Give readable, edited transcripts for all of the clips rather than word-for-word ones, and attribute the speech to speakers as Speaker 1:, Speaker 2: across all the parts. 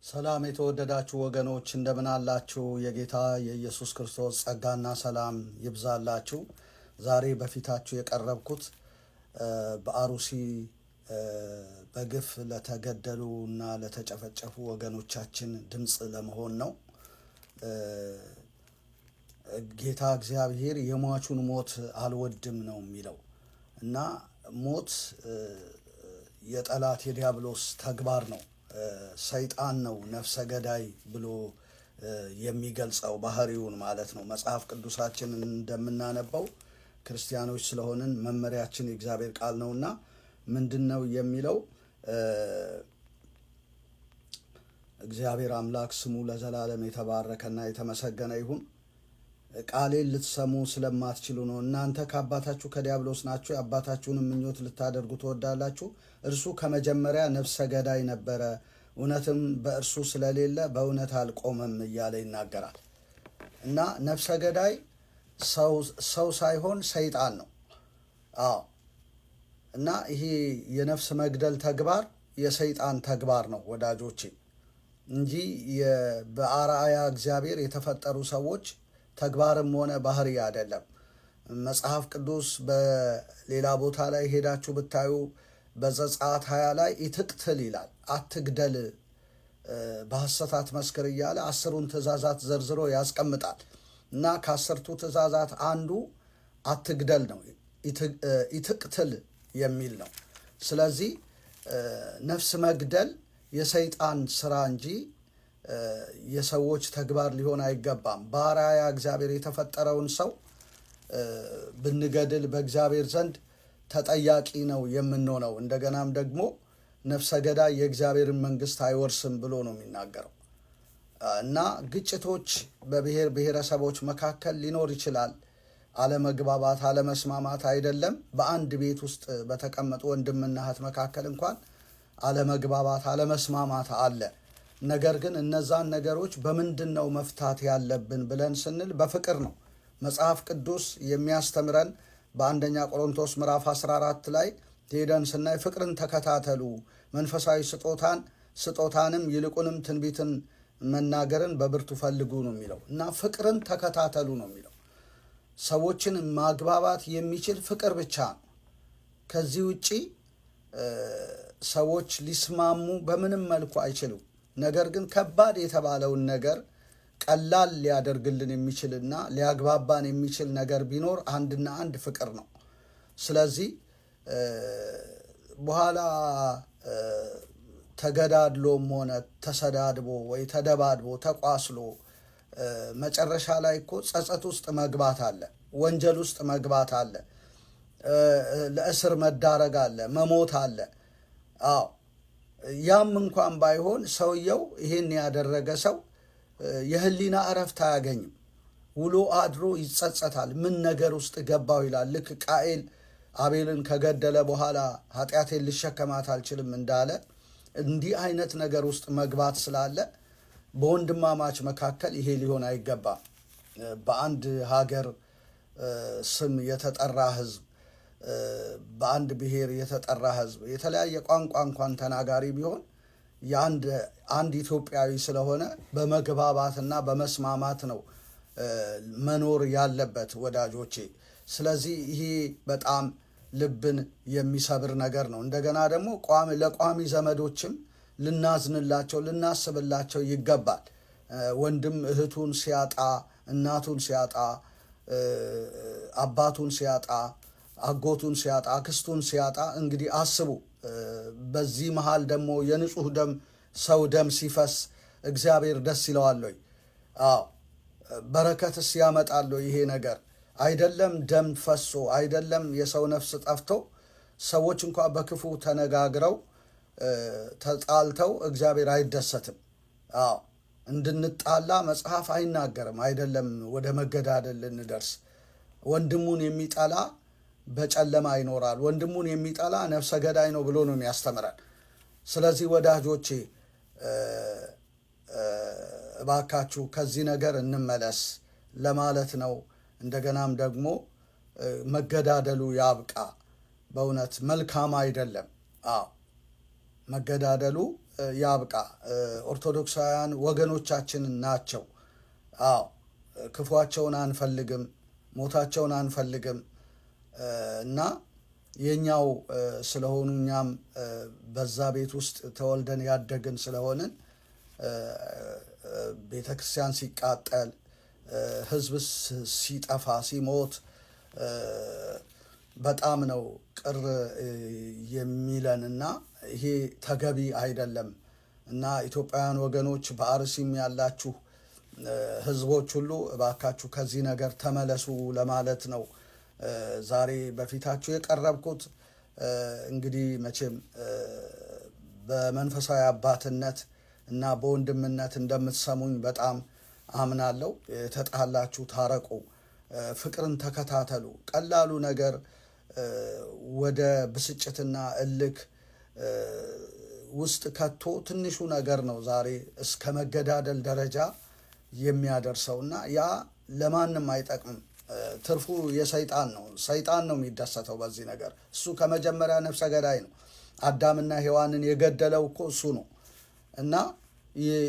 Speaker 1: ሰላም የተወደዳችሁ ወገኖች እንደምን አላችሁ? የጌታ የኢየሱስ ክርስቶስ ጸጋና ሰላም ይብዛላችሁ። ዛሬ በፊታችሁ የቀረብኩት በአሩሲ በግፍ ለተገደሉ እና ለተጨፈጨፉ ወገኖቻችን ድምፅ ለመሆን ነው። ጌታ እግዚአብሔር የሟቹን ሞት አልወድም ነው የሚለው እና ሞት የጠላት የዲያብሎስ ተግባር ነው። ሰይጣን ነው ነፍሰ ገዳይ ብሎ የሚገልጸው ባህሪውን ማለት ነው። መጽሐፍ ቅዱሳችንን እንደምናነበው ክርስቲያኖች ስለሆንን መመሪያችን የእግዚአብሔር ቃል ነውና ምንድነው የሚለው? እግዚአብሔር አምላክ ስሙ ለዘላለም የተባረከና የተመሰገነ ይሁን። ቃሌን ልትሰሙ ስለማትችሉ ነው። እናንተ ከአባታችሁ ከዲያብሎስ ናችሁ፣ የአባታችሁንም ምኞት ልታደርጉ ትወዳላችሁ። እርሱ ከመጀመሪያ ነፍሰ ገዳይ ነበረ፣ እውነትም በእርሱ ስለሌለ በእውነት አልቆመም እያለ ይናገራል። እና ነፍሰ ገዳይ ሰው ሳይሆን ሰይጣን ነው። እና ይሄ የነፍስ መግደል ተግባር የሰይጣን ተግባር ነው ወዳጆቼ፣ እንጂ በአርአያ እግዚአብሔር የተፈጠሩ ሰዎች ተግባርም ሆነ ባህሪ አይደለም። መጽሐፍ ቅዱስ በሌላ ቦታ ላይ ሄዳችሁ ብታዩ በዘጸአት 20 ላይ ኢትቅትል ይላል፣ አትግደል፣ በሐሰት አትመስክር እያለ 10ቱን ትእዛዛት ዘርዝሮ ያስቀምጣል። እና ከ10ቱ ትእዛዛት አንዱ አትግደል ነው፣ ኢትቅትል የሚል ነው። ስለዚህ ነፍስ መግደል የሰይጣን ስራ እንጂ የሰዎች ተግባር ሊሆን አይገባም። በአርአያ እግዚአብሔር የተፈጠረውን ሰው ብንገድል በእግዚአብሔር ዘንድ ተጠያቂ ነው የምንሆነው። እንደገናም ደግሞ ነፍሰ ገዳይ የእግዚአብሔርን መንግስት አይወርስም ብሎ ነው የሚናገረው። እና ግጭቶች በብሔር ብሔረሰቦች መካከል ሊኖር ይችላል። አለመግባባት፣ አለመስማማት አይደለም በአንድ ቤት ውስጥ በተቀመጡ ወንድምና እህት መካከል እንኳን አለመግባባት፣ አለመስማማት አለ። ነገር ግን እነዛን ነገሮች በምንድን ነው መፍታት ያለብን ብለን ስንል በፍቅር ነው። መጽሐፍ ቅዱስ የሚያስተምረን በአንደኛ ቆሮንቶስ ምዕራፍ 14 ላይ ሄደን ስናይ ፍቅርን ተከታተሉ፣ መንፈሳዊ ስጦታንም ይልቁንም ትንቢትን መናገርን በብርቱ ፈልጉ ነው የሚለው። እና ፍቅርን ተከታተሉ ነው የሚለው። ሰዎችን ማግባባት የሚችል ፍቅር ብቻ ነው። ከዚህ ውጪ ሰዎች ሊስማሙ በምንም መልኩ አይችሉም። ነገር ግን ከባድ የተባለውን ነገር ቀላል ሊያደርግልን የሚችልና ሊያግባባን የሚችል ነገር ቢኖር አንድና አንድ ፍቅር ነው። ስለዚህ በኋላ ተገዳድሎም ሆነ ተሰዳድቦ ወይ ተደባድቦ ተቋስሎ መጨረሻ ላይ እኮ ጸጸት ውስጥ መግባት አለ፣ ወንጀል ውስጥ መግባት አለ፣ ለእስር መዳረግ አለ፣ መሞት አለ። ያም እንኳን ባይሆን ሰውየው ይሄን ያደረገ ሰው የህሊና እረፍት አያገኝም። ውሎ አድሮ ይጸጸታል። ምን ነገር ውስጥ ገባው ይላል። ልክ ቃኤል አቤልን ከገደለ በኋላ ኃጢአቴን ልሸከማት አልችልም እንዳለ እንዲህ አይነት ነገር ውስጥ መግባት ስላለ በወንድማማች መካከል ይሄ ሊሆን አይገባም። በአንድ ሀገር ስም የተጠራ ህዝብ፣ በአንድ ብሔር የተጠራ ህዝብ የተለያየ ቋንቋ እንኳን ተናጋሪ ቢሆን አንድ ኢትዮጵያዊ ስለሆነ በመግባባትና በመስማማት ነው መኖር ያለበት ወዳጆቼ። ስለዚህ ይሄ በጣም ልብን የሚሰብር ነገር ነው። እንደገና ደግሞ ለቋሚ ዘመዶችም ልናዝንላቸው፣ ልናስብላቸው ይገባል። ወንድም እህቱን ሲያጣ፣ እናቱን ሲያጣ፣ አባቱን ሲያጣ፣ አጎቱን ሲያጣ፣ አክስቱን ሲያጣ እንግዲህ አስቡ። በዚህ መሃል ደግሞ የንጹህ ሰው ደም ሲፈስ እግዚአብሔር ደስ ይለዋል ወይ? በረከትስ ያመጣል ወይ? ይሄ ነገር አይደለም ደም ፈሶ አይደለም የሰው ነፍስ ጠፍቶ ሰዎች እንኳ በክፉ ተነጋግረው ተጣልተው እግዚአብሔር አይደሰትም። እንድንጣላ መጽሐፍ አይናገርም። አይደለም ወደ መገዳደል ልንደርስ። ወንድሙን የሚጠላ በጨለማ ይኖራል፣ ወንድሙን የሚጠላ ነፍሰ ገዳይ ነው ብሎ ነው የሚያስተምረን። ስለዚህ ወዳጆቼ እባካችሁ ከዚህ ነገር እንመለስ ለማለት ነው። እንደገናም ደግሞ መገዳደሉ ያብቃ። በእውነት መልካም አይደለም። መገዳደሉ ያብቃ። ኦርቶዶክሳውያን ወገኖቻችን ናቸው። አዎ ክፉአቸውን አንፈልግም፣ ሞታቸውን አንፈልግም እና የኛው ስለሆኑ እኛም በዛ ቤት ውስጥ ተወልደን ያደግን ስለሆንን ቤተክርስቲያን ሲቃጠል፣ ህዝብ ሲጠፋ ሲሞት በጣም ነው ቅር የሚለንና ይሄ ተገቢ አይደለም እና ኢትዮጵያውያን ወገኖች በአርሲም ያላችሁ ህዝቦች ሁሉ እባካችሁ ከዚህ ነገር ተመለሱ ለማለት ነው ዛሬ በፊታችሁ የቀረብኩት። እንግዲህ መቼም በመንፈሳዊ አባትነት እና በወንድምነት እንደምትሰሙኝ በጣም አምናለሁ። የተጣላችሁ ታረቁ፣ ፍቅርን ተከታተሉ። ቀላሉ ነገር ወደ ብስጭትና እልክ ውስጥ ከቶ ትንሹ ነገር ነው ዛሬ እስከ መገዳደል ደረጃ የሚያደርሰውና ያ ለማንም አይጠቅምም። ትርፉ የሰይጣን ነው። ሰይጣን ነው የሚደሰተው በዚህ ነገር። እሱ ከመጀመሪያ ነፍሰ ገዳይ ነው። አዳምና ሔዋንን የገደለው እኮ እሱ ነው እና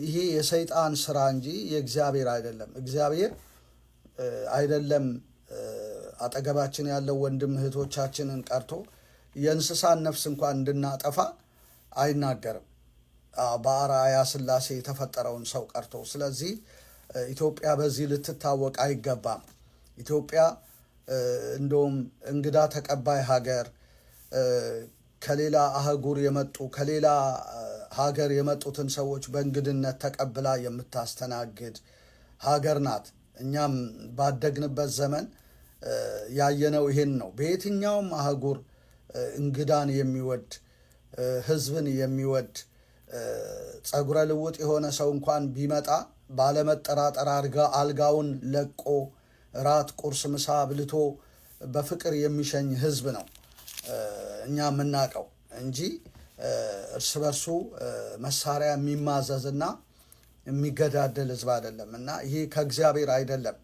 Speaker 1: ይሄ የሰይጣን ስራ እንጂ የእግዚአብሔር አይደለም። እግዚአብሔር አይደለም አጠገባችን ያለው ወንድም እህቶቻችንን ቀርቶ የእንስሳን ነፍስ እንኳን እንድናጠፋ አይናገርም፣ በአርአያ ሥላሴ የተፈጠረውን ሰው ቀርቶ። ስለዚህ ኢትዮጵያ በዚህ ልትታወቅ አይገባም። ኢትዮጵያ እንደውም እንግዳ ተቀባይ ሀገር፣ ከሌላ አህጉር የመጡ ከሌላ ሀገር የመጡትን ሰዎች በእንግድነት ተቀብላ የምታስተናግድ ሀገር ናት። እኛም ባደግንበት ዘመን ያየነው ይሄን ነው። በየትኛውም አህጉር እንግዳን የሚወድ ህዝብን የሚወድ ጸጉረ ልውጥ የሆነ ሰው እንኳን ቢመጣ ባለመጠራጠር አልጋውን ለቆ ራት፣ ቁርስ፣ ምሳ ብልቶ በፍቅር የሚሸኝ ህዝብ ነው እኛ የምናውቀው እንጂ እርስ በርሱ መሳሪያ የሚማዘዝና የሚገዳደል ህዝብ አይደለም እና ይሄ ከእግዚአብሔር አይደለም።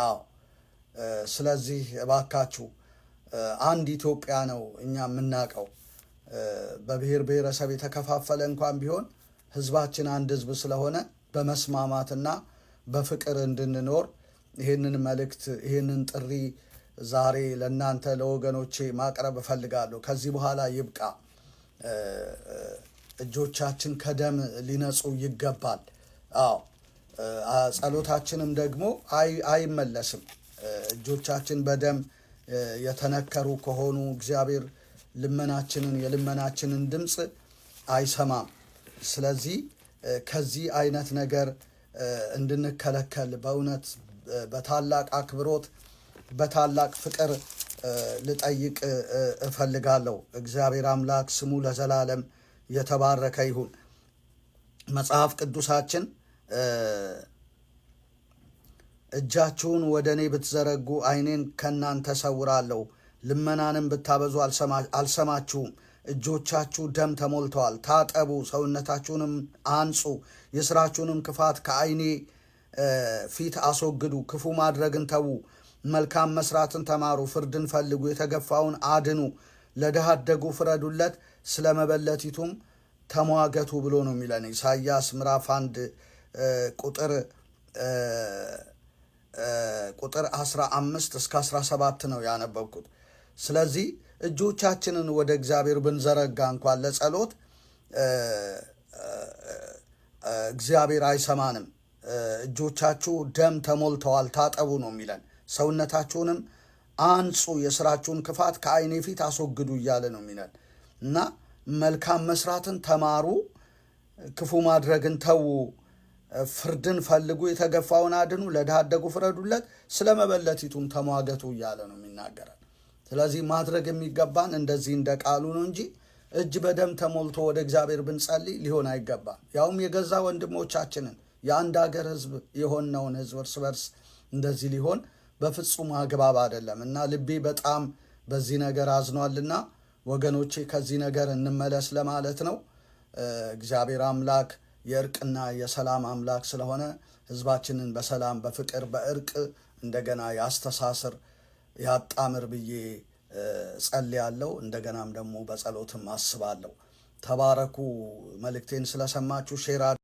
Speaker 1: አዎ ስለዚህ እባካችሁ አንድ ኢትዮጵያ ነው እኛ የምናውቀው። በብሔር ብሔረሰብ የተከፋፈለ እንኳን ቢሆን ህዝባችን አንድ ህዝብ ስለሆነ በመስማማትና በፍቅር እንድንኖር ይህንን መልእክት ይህንን ጥሪ ዛሬ ለእናንተ ለወገኖቼ ማቅረብ እፈልጋለሁ። ከዚህ በኋላ ይብቃ። እጆቻችን ከደም ሊነጹ ይገባል። አዎ ጸሎታችንም ደግሞ አይመለስም። እጆቻችን በደም የተነከሩ ከሆኑ እግዚአብሔር የልመናችንን ድምፅ አይሰማም። ስለዚህ ከዚህ አይነት ነገር እንድንከለከል በእውነት በታላቅ አክብሮት በታላቅ ፍቅር ልጠይቅ እፈልጋለሁ። እግዚአብሔር አምላክ ስሙ ለዘላለም የተባረከ ይሁን። መጽሐፍ ቅዱሳችን እጃችሁን ወደ እኔ ብትዘረጉ ዓይኔን ከእናንተ ሰውራለሁ፣ ልመናንም ብታበዙ አልሰማችሁም። እጆቻችሁ ደም ተሞልተዋል፣ ታጠቡ፣ ሰውነታችሁንም አንጹ፣ የሥራችሁንም ክፋት ከዓይኔ ፊት አስወግዱ። ክፉ ማድረግን ተዉ፣ መልካም መስራትን ተማሩ፣ ፍርድን ፈልጉ፣ የተገፋውን አድኑ፣ ለድሃ አደጉ ፍረዱለት፣ ስለ መበለቲቱም ተሟገቱ ብሎ ነው የሚለን ኢሳይያስ ምዕራፍ 1 ቁጥር 15 እስከ 17 ነው ያነበብኩት። ስለዚህ እጆቻችንን ወደ እግዚአብሔር ብንዘረጋ እንኳን ለጸሎት እግዚአብሔር አይሰማንም። እጆቻችሁ ደም ተሞልተዋል፣ ታጠቡ ነው የሚለን። ሰውነታችሁንም አንጹ፣ የሥራችሁን ክፋት ከዓይኔ ፊት አስወግዱ እያለ ነው የሚለን እና መልካም መስራትን ተማሩ፣ ክፉ ማድረግን ተዉ፣ ፍርድን ፈልጉ፣ የተገፋውን አድኑ፣ ለድሃ አደጉ ፍረዱለት፣ ስለ መበለቲቱም ተሟገቱ እያለ ነው የሚናገረን። ስለዚህ ማድረግ የሚገባን እንደዚህ እንደ ቃሉ ነው እንጂ እጅ በደም ተሞልቶ ወደ እግዚአብሔር ብንጸልይ ሊሆን አይገባም። ያውም የገዛ ወንድሞቻችንን የአንድ ሀገር ህዝብ የሆነውን ህዝብ እርስ በርስ እንደዚህ ሊሆን በፍጹም አግባብ አይደለም እና ልቤ በጣም በዚህ ነገር አዝኗልና ወገኖቼ ከዚህ ነገር እንመለስ ለማለት ነው። እግዚአብሔር አምላክ የእርቅና የሰላም አምላክ ስለሆነ ህዝባችንን በሰላም በፍቅር በእርቅ እንደገና ያስተሳስር ያጣምር ብዬ ጸልያለሁ። እንደገናም ደግሞ በጸሎትም አስባለሁ። ተባረኩ። መልእክቴን ስለሰማችሁ ሼር